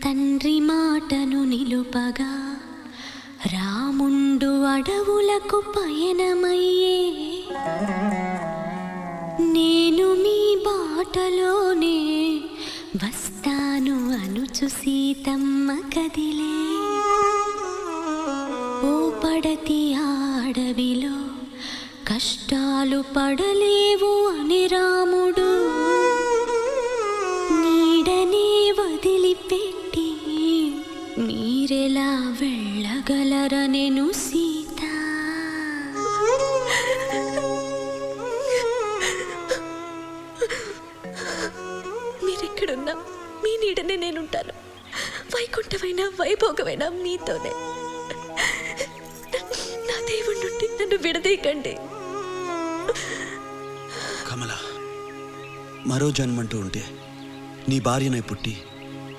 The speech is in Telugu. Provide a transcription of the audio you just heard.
తండ్రి మాటను నిలుపగా రాముండు అడవులకు పయనమయ్యే, నేను మీ బాటలోనే వస్తాను అనుచు సీతమ్మ కదిలే. ఓ పడతి అడవిలో కష్టాలు పడలేవు అని రాముడు నీడనే వదిలిపెట్టి మీరెలా వెళ్ళగలరనెను సీత. మీరెక్కడున్నా మీ నీడనే నేనుంటాను. వైకుంఠమైనా వైభోగమైనా మీతోనే. నా దేవుడి నుండి నన్ను విడదీయకండి. కమల, మరో జన్మంటూ ఉంటే నీ భార్యనై పుట్టి